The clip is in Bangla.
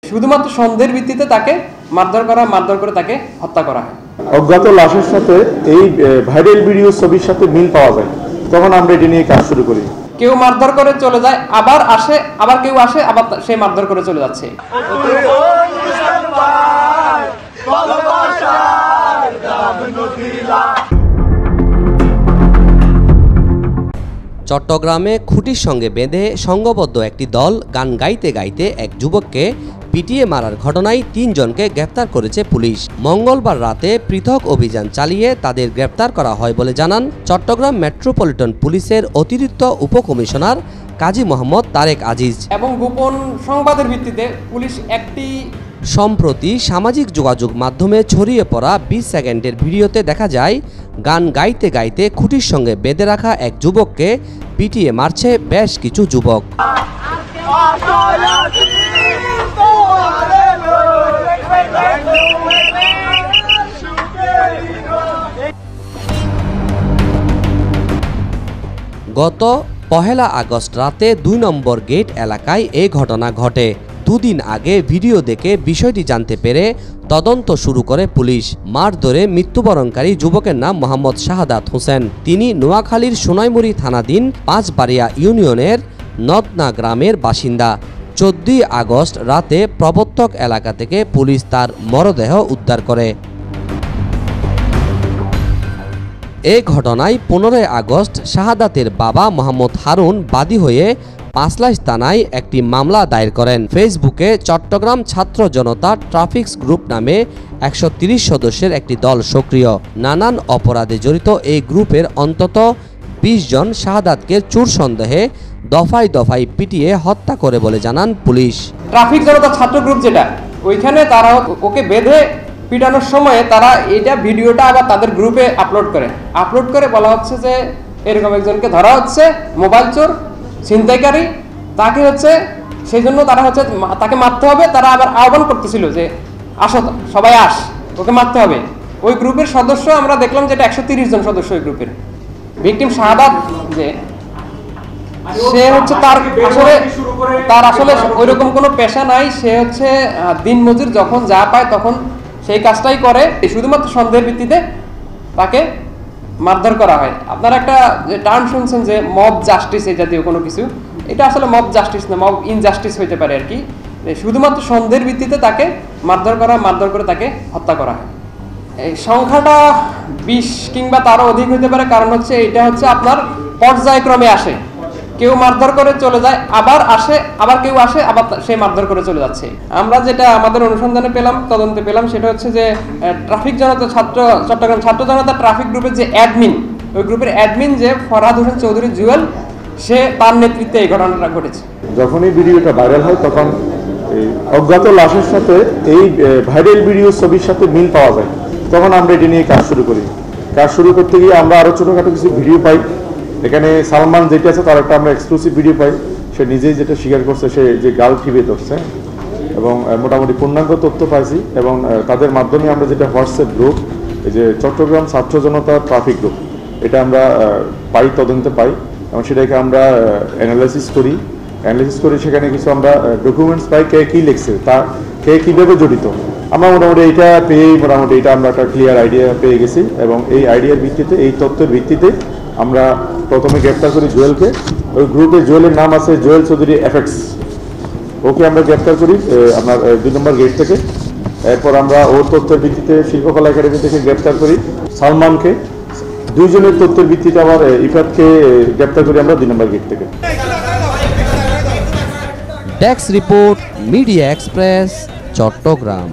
শুধুমাত্র সন্দেহের ভিত্তিতে তাকে মারধর করে তাকে হত্যা করা হয়। অজ্ঞাত লাশের সাথে এই ভাইরাল ভিডিও ছবির সাথে মিল পাওয়া যায়, তখন আমরা এটি নিয়ে কাজ শুরু করি। কেউ মারধর করে চলে যায়, আবার আসে, আবার কেউ আসে, আবার সে মারধর করে চলে যাচ্ছে। চট্টগ্রামে খুঁটির সঙ্গে বেঁধে সংঘবদ্ধ একটি দল গান গাইতে গাইতে এক যুবককে পিটিয়ে মারার ঘটনায় ৩ জনকে গ্রেপ্তার করেছে পুলিশ। মঙ্গলবার রাতে পৃথক অভিযান চালিয়ে তাদের গ্রেপ্তার করা হয় বলে জানান চট্টগ্রাম মেট্রোপলিটন পুলিশের অতিরিক্ত উপকমিশনার কাজী মোহাম্মদ তারেক আজিজ। এবং গোপন সংবাদের ভিত্তিতে পুলিশ সম্প্রতি সামাজিক যোগাযোগ মাধ্যমে ছড়িয়ে পড়া ২০ সেকেন্ডের ভিডিওতে দেখা যায় গান গাইতে গাইতে খুঁটির সঙ্গে বেঁধে রাখা এক যুবককে পিটিয়ে মারছে বেশ কিছু যুবক। গত ১ আগস্ট রাতে ২ নম্বর গেট এলাকায় এই ঘটনা ঘটে। দুদিন আগে ভিডিও দেখে বিষয়টি জানতে পেরে তদন্ত শুরু করে পুলিশ। মারধরে মৃত্যুবরণকারী যুবকের নাম মোহাম্মদ শাহাদাত হোসেন। তিনি নোয়াখালীর সোনাইমুড়ি থানাধীন ৫ বাড়িয়া ইউনিয়নের নদনা গ্রামের বাসিন্দা। ১৪ আগস্ট রাতে প্রবর্তক এলাকা থেকে পুলিশ তার মরদেহ উদ্ধার করে। এই ঘটনায় ১৫ আগস্ট শাহাদাতের বাবা মোহাম্মদ হারুন বাদী হয়ে পাঁচলাইশ থানায় একটি মামলা দায়ের করেন। ফেসবুকে চট্টগ্রাম ছাত্র জনতা ট্রাফিক্স গ্রুপ নামে ১৩০ সদস্যের একটি দল সক্রিয়। নানান অপরাধে জড়িত এই গ্রুপের অন্তত ২০ জন শাহাদাতকে চোর সন্দেহে দফায় দফায় পিটিয়ে হত্যা করে বলে জানান পুলিশ। ট্রাফিক জনতা ছাত্র গ্রুপ যেটা, ওইখানে তারা ওকে বেঁধে পিটানোর সময় তারা এটা ভিডিওটা আবার তাদের গ্রুপে আপলোড করে বলা হচ্ছে যে এরকম একজনকে ধরা হচ্ছে, মোবাইল চোর, ছিনতাইকারী, তাকে সেই জন্য তারা তাকে মারতে হবে। তারা আবার আহ্বান করতেছিল যে আসো সবাই ওকে মারতে হবে। ওই গ্রুপের সদস্য আমরা দেখলাম যেটা ১৩০ জন সদস্য ওই গ্রুপের। ভিকটিম শাহাদাত যে সে তার আসলে ওইরকম কোনো পেশা নাই, সে দিনমজুর, যখন যা পায় তখন সেই কাজটাই করে। শুধুমাত্র সন্দেহের ভিত্তিতে তাকে মারধর করা হয়। আপনারা একটা টার্ম শুনছেন যে মব জাস্টিস, এই জাতীয় কোনো কিছু, এটা আসলে মব জাস্টিস না, মব ইনজাস্টিস হইতে পারে আর কি। শুধুমাত্র সন্দেহের ভিত্তিতে তাকে মারধর করে তাকে হত্যা করা হয়। এই সংখ্যাটা ২০ কিংবা তারও অধিক হতে পারে, কারণ এটা আপনার পর্যায়ক্রমে আসে। কেউ মারধর করে চলে যায়, আবার আসে, আবার কেউ আসে, আবার সে মারধর করে চলে যাচ্ছে। আমরা যেটা আমাদের অনুসন্ধানে পেলাম, তদন্তে পেলাম, সেটা যে চট্টগ্রাম ছাত্র জনতা ট্রাফিক গ্রুপের যে অ্যাডমিন, ওই গ্রুপের অ্যাডমিন যে ফরহাদ হোসেন চৌধুরী জুয়েল, তার নেতৃত্বে এই ঘটনাটা ঘটেছে। যখন এই ভিডিওটা ভাইরাল হয় তখন অজ্ঞাত লাশের সাথে এই ভাইরাল ভিডিও ছবির সাথে মিল পাওয়া যায়, তখন আমরা এটি নিয়ে কাজ শুরু করি। কাজ শুরু করতে গিয়ে আমরা আরও ছোটোখাটো কিছু ভিডিও পাই। এখানে সালমান যেটা আছে তার একটা আমরা এক্সক্লুসিভ ভিডিও পাই, সে নিজেই যেটা স্বীকার করছে, সে যে গাল টিপে ধরছে, এবং মোটামুটি পূর্ণাঙ্গ তথ্য পাইছি। এবং তাদের মাধ্যমে আমরা যেটা হোয়াটসঅ্যাপ গ্রুপ, এই যে চট্টগ্রাম ছাত্র জনতা ট্রাফিক গ্রুপ, এটা আমরা তদন্তে পাই, এবং সেটাকে আমরা অ্যানালাইসিস করি। সেখানে কিছু আমরা ডকুমেন্টস পাই, কে কী লিখছে, কে কীভাবে জড়িত। আমরা মোটামুটি এটা পেয়েই এটা আমরা একটা ক্লিয়ার আইডিয়া পেয়ে গেছি, এবং এই আইডিয়ার ভিত্তিতে, এই তথ্যের ভিত্তিতে আমরা প্রথমে গ্রেপ্তার করি জুয়েলকে। ওই গ্রুপে জুয়েলের নাম আছে জুয়েল চৌধুরী এফএক্স, ওকে আমরা গ্রেপ্তার করি আপনার ২ নম্বর গেট থেকে। এরপর আমরা ওর তথ্যের ভিত্তিতে শিল্পকলা একাডেমি থেকে গ্রেপ্তার করি সালমানকে। ২ জনের তথ্যের ভিত্তিতে আবার ইফাতকে গ্রেপ্তার করি আমরা ২ নম্বর গেট থেকে। Desk report, media express, Chittagong.